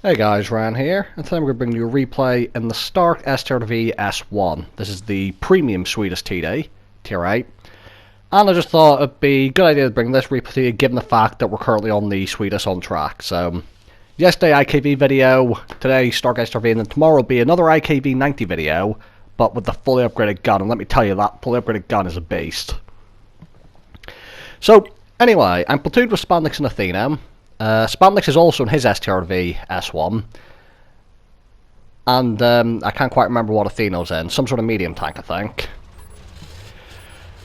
Hey guys, Ryan here, and today I'm going to bring you a replay in the Stark Strv S1. This is the premium Swedish TD, Tier 8. And I just thought it'd be a good idea to bring this replay to you given the fact that we're currently on the Swedish on track. So, yesterday IKV video, today Stark Strv, and then tomorrow will be another IKV 90 video, but with the fully upgraded gun, and let me tell you, that fully upgraded gun is a beast. So, anyway, I'm platooned with Spandix and Athena. Spandix is also in his Strv S1, and I can't quite remember what Athena's in, some sort of medium tank I think.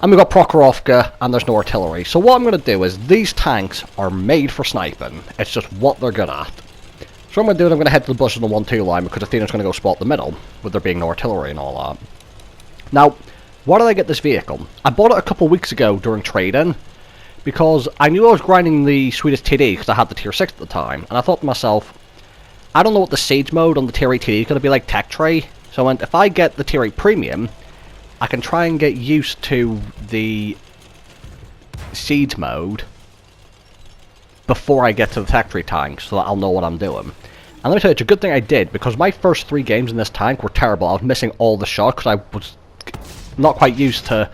And we've got Prokhorovka, and there's no artillery. So what I'm going to do is, these tanks are made for sniping, it's just what they're good at. So what I'm going to do is I'm going to head to the bushes on the 1-2 line, because Athena's going to go spot the middle, with there being no artillery and all that. Now, why did I get this vehicle? I bought it a couple weeks ago during trade-in, because I knew I was grinding the Swedish TD because I had the Tier 6 at the time, and I thought to myself, I don't know what the siege mode on the Tier 8 TD is going to be like tech tree, so I went, if I get the Tier 8 Premium, I can try and get used to the siege mode before I get to the tech tree tank, so that I'll know what I'm doing. And let me tell you, it's a good thing I did, because my first 3 games in this tank were terrible. I was missing all the shots because I was not quite used to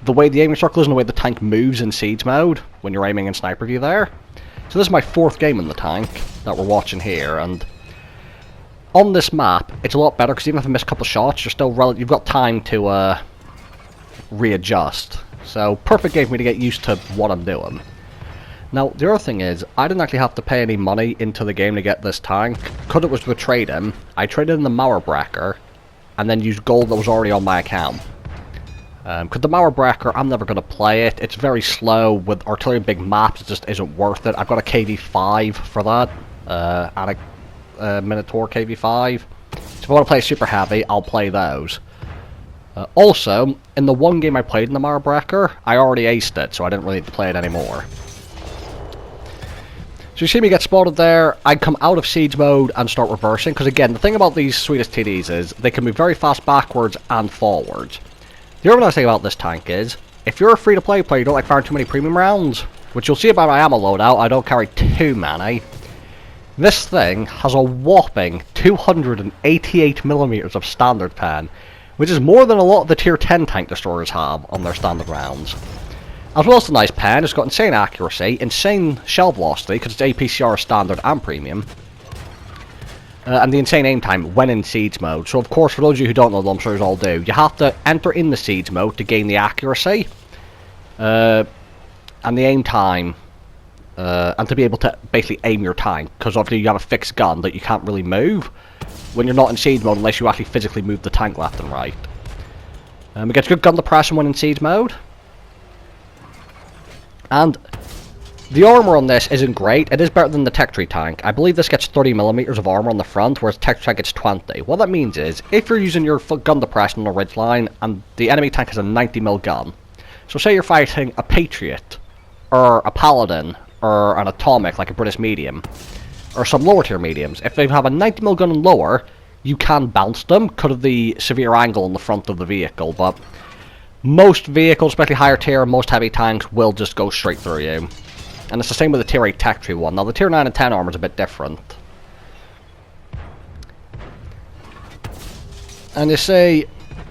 the way the aiming circle is and the way the tank moves in siege mode when you're aiming in sniper view there. So this is my 4th game in the tank that we're watching here, and on this map it's a lot better because even if I miss a couple of shots, you're still you've got time to readjust. So perfect game for me to get used to what I'm doing. Now the other thing is, I didn't actually have to pay any money into the game to get this tank. Because it was with trade-in, I traded in the Mauerbrecher and then used gold that was already on my account. Because the Mauerbrecher, I'm never going to play it. It's very slow. With artillery big maps, it just isn't worth it. I've got a KV5 for that, and a Minotaur KV5. So if I want to play super heavy, I'll play those. Also, in the one game I played in the Mauerbrecher, I already aced it, so I didn't really need to play it anymore. So you see me get spotted there, I'd come out of siege mode and start reversing, because again, the thing about these Swedish TDs is, they can move very fast backwards and forwards. The other nice thing about this tank is, if you're a free-to-play player, you don't like firing too many premium rounds, which you'll see by my ammo loadout, I don't carry too many. This thing has a whopping 288mm of standard pen, which is more than a lot of the tier 10 tank destroyers have on their standard rounds. As well as the nice pen, it's got insane accuracy, insane shell velocity, because it's APCR standard and premium. And the insane aim time when in siege mode. So of course, for those of you who don't know, I'm sure you all do, you have to enter in the siege mode to gain the accuracy, and the aim time, and to be able to basically aim your tank, because obviously you have a fixed gun that you can't really move when you're not in siege mode unless you actually physically move the tank left and right. It gets good gun depression when in siege mode. And the armor on this isn't great. It is better than the tech tree tank. I believe this gets 30mm of armor on the front, whereas the tech tree tank gets 20. What that means is, if you're using your gun depression on a ridge line, and the enemy tank has a 90mm gun, so say you're fighting a Patriot, or a Paladin, or an Atomic, like a British medium, or some lower tier mediums, if they have a 90mm gun and lower, you can bounce them, because of the severe angle on the front of the vehicle, but most vehicles, especially higher tier, most heavy tanks, will just go straight through you. And it's the same with the Tier 8 Tech Tree one. Now the Tier 9 and 10 armor is a bit different. And you see,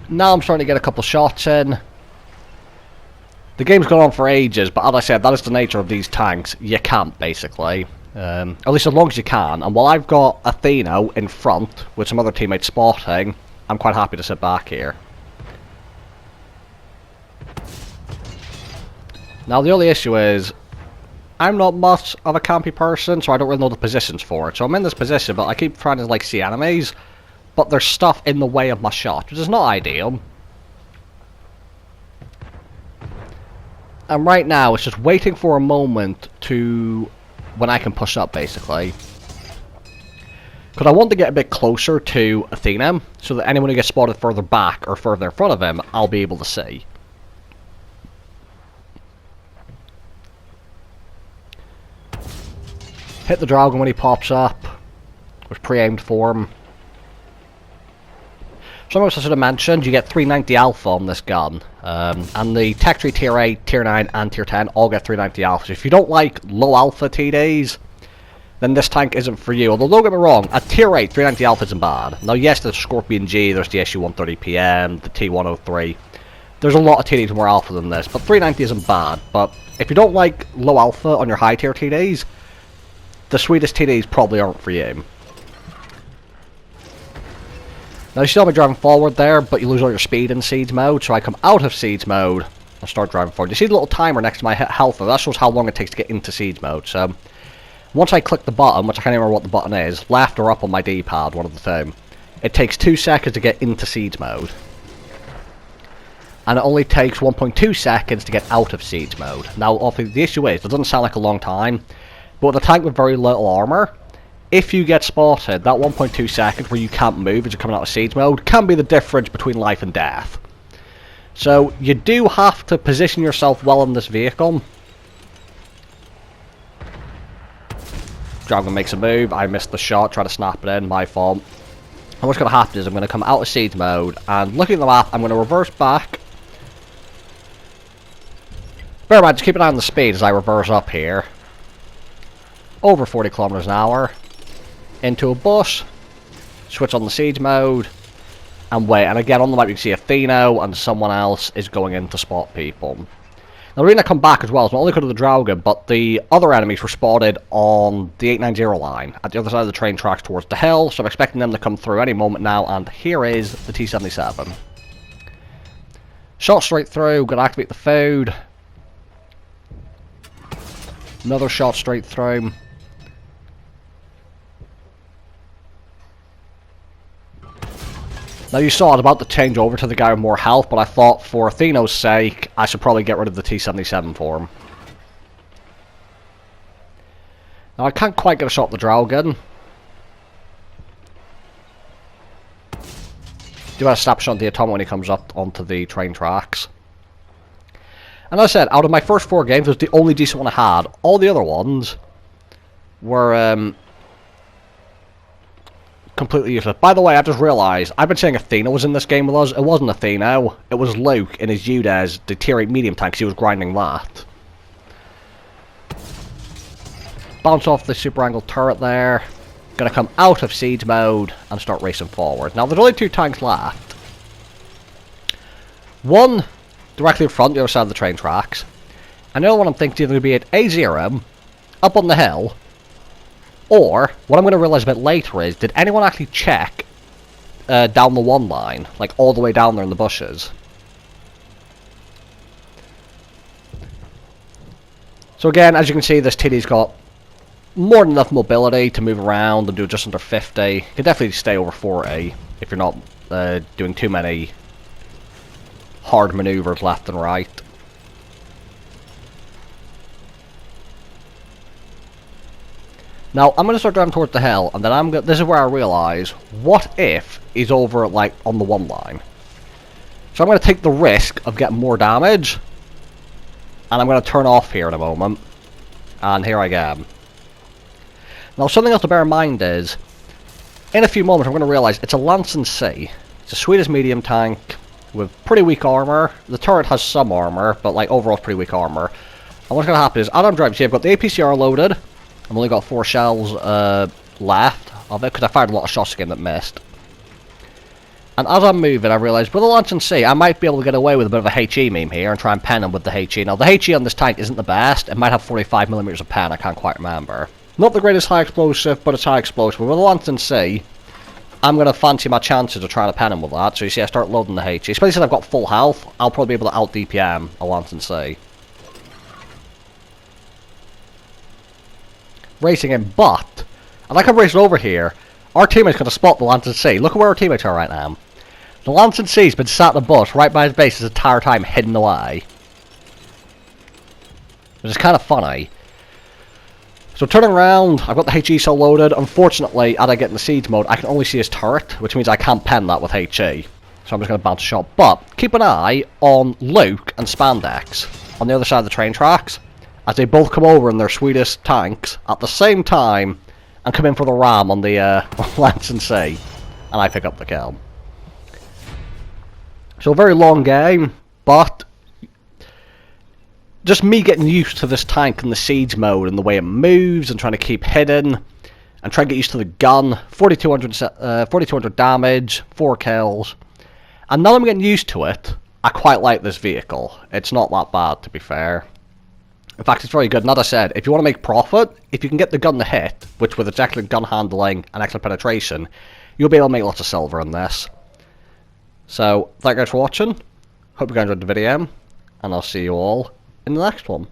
now I'm starting to get a couple shots in. The game's gone on for ages, but as I said, that is the nature of these tanks. You can't, basically. At least as long as you can. And while I've got Athena in front, with some other teammates spotting, I'm quite happy to sit back here. Now the only issue is, I'm not much of a campy person, so I don't really know the positions for it. So I'm in this position, but I keep trying to like see enemies, but there's stuff in the way of my shot, which is not ideal. And right now, it's just waiting for a moment to when I can push up, basically. Because I want to get a bit closer to Athena, so that anyone who gets spotted further back or further in front of him, I'll be able to see. Hit the dragon when he pops up. Was pre-aimed for him. Something else I should have mentioned, you get 390 alpha on this gun. And the Tech Tree Tier 8, Tier 9 and Tier 10 all get 390 alpha. So if you don't like low alpha TDs, then this tank isn't for you. Although don't get me wrong, at tier 8, 390 Alpha isn't bad. Now yes, there's Scorpion G, there's the SU-130PM, the T-103. There's a lot of TDs more alpha than this, but 390 isn't bad. But if you don't like low alpha on your high tier TDs, the sweetest TDs probably aren't for you. Now you still be driving forward there, but you lose all your speed in Siege mode, so I come out of Siege mode and start driving forward. You see the little timer next to my health, that shows how long it takes to get into Siege mode. So once I click the button, which I can't remember what the button is, left or up on my D-pad, one of the two, it takes 2 seconds to get into Siege mode. And it only takes 1.2 seconds to get out of Siege mode. Now, obviously, the issue is, it doesn't sound like a long time, but with a tank with very little armor, if you get spotted, that 1.2 seconds where you can't move as you're coming out of Siege mode can be the difference between life and death. So, you do have to position yourself well in this vehicle. Dragon makes a move, I missed the shot, try to snap it in, my fault. And what's going to happen is I'm going to come out of Siege mode, and looking at the map, I'm going to reverse back. Bear in mind, just keep an eye on the speed as I reverse up here. Over 40 kilometers an hour. Into a bus. Switch on the Siege mode. And wait, and again on the map you can see Atheno and someone else is going in to spot people. Now the reason I come back as well is not only because of the Draugen, but the other enemies were spotted on the 890 line, at the other side of the train tracks towards the hill, so I'm expecting them to come through any moment now, and here is the T-77. Shot straight through, gonna activate the food. Another shot straight through. Now you saw I was about to change over to the guy with more health, but I thought for Atheno's sake, I should probably get rid of the T-77 for him. Now I can't quite get a shot at the Draugen. Do have a snapshot of the Atomic when he comes up onto the train tracks. And as I said, out of my first 4 games, it was the only decent one I had. All the other ones were completely useless. By the way, I just realised, I've been saying Athena was in this game with us. It wasn't Athena. It was Luke in his UDES, the tier 8 medium tank, 'cause he was grinding that. Bounce off the super angle turret there. Gonna come out of Siege mode and start racing forward. Now, there's only 2 tanks left. One directly in front, the other side of the train tracks. And the other one I'm thinking is going to be at A0, up on the hill. Or, what I'm going to realise a bit later is, did anyone actually check down the 1 line? Like, all the way down there in the bushes? So again, as you can see, this TD's got more than enough mobility to move around and do just under 50. You can definitely stay over 40 if you're not doing too many hard maneuvers left and right. Now I'm going to start driving towards the hill, and then this is where I realise, what if he's over like on the 1 line? So I'm going to take the risk of getting more damage, and I'm going to turn off here in a moment, and here I am. Now something else to bear in mind is, in a few moments I'm going to realise it's a Lance and C. It's a Swedish medium tank with pretty weak armour. The turret has some armour, but like overall it's pretty weak armour. And what's going to happen is, as I'm driving, see I've got the APCR loaded. I've only got 4 shells left of it, because I fired a lot of shots again that missed. And as I'm moving, I realise, with the Lance and C, I might be able to get away with a bit of a HE meme here and try and pen him with the HE. Now the HE on this tank isn't the best. It might have 45mm of pen, I can't quite remember. Not the greatest high explosive, but it's high explosive. With the Lance and C, I'm going to fancy my chances of trying to pen him with that. So you see I start loading the HE. Especially since I've got full health, I'll probably be able to out DPM a Lance and C. Racing in, but as I come racing over here, our teammate's going to spot the Lance and C. Look at where our teammates are right now. The Lance and C's been sat in a bus right by his base this entire time, hidden away. Which is kind of funny. So turning around, I've got the HE cell loaded. Unfortunately, as I get in the siege mode, I can only see his turret, which means I can't pen that with HE. So I'm just going to bounce a shot. But keep an eye on Luke and Spandex on the other side of the train tracks, as they both come over in their sweetest tanks at the same time and come in for the ram on the Lance and C, and I pick up the kill. So a very long game, but just me getting used to this tank and the siege mode and the way it moves and trying to keep hidden, and try and get used to the gun. 4200 damage, 4 kills. And now that I'm getting used to it, I quite like this vehicle. It's not that bad, to be fair. In fact, it's very good. And as I said, if you want to make profit, if you can get the gun to hit, which with its excellent gun handling and excellent penetration, you'll be able to make lots of silver in this. So, thank you guys for watching. Hope you guys enjoyed the video, and I'll see you all in the next one.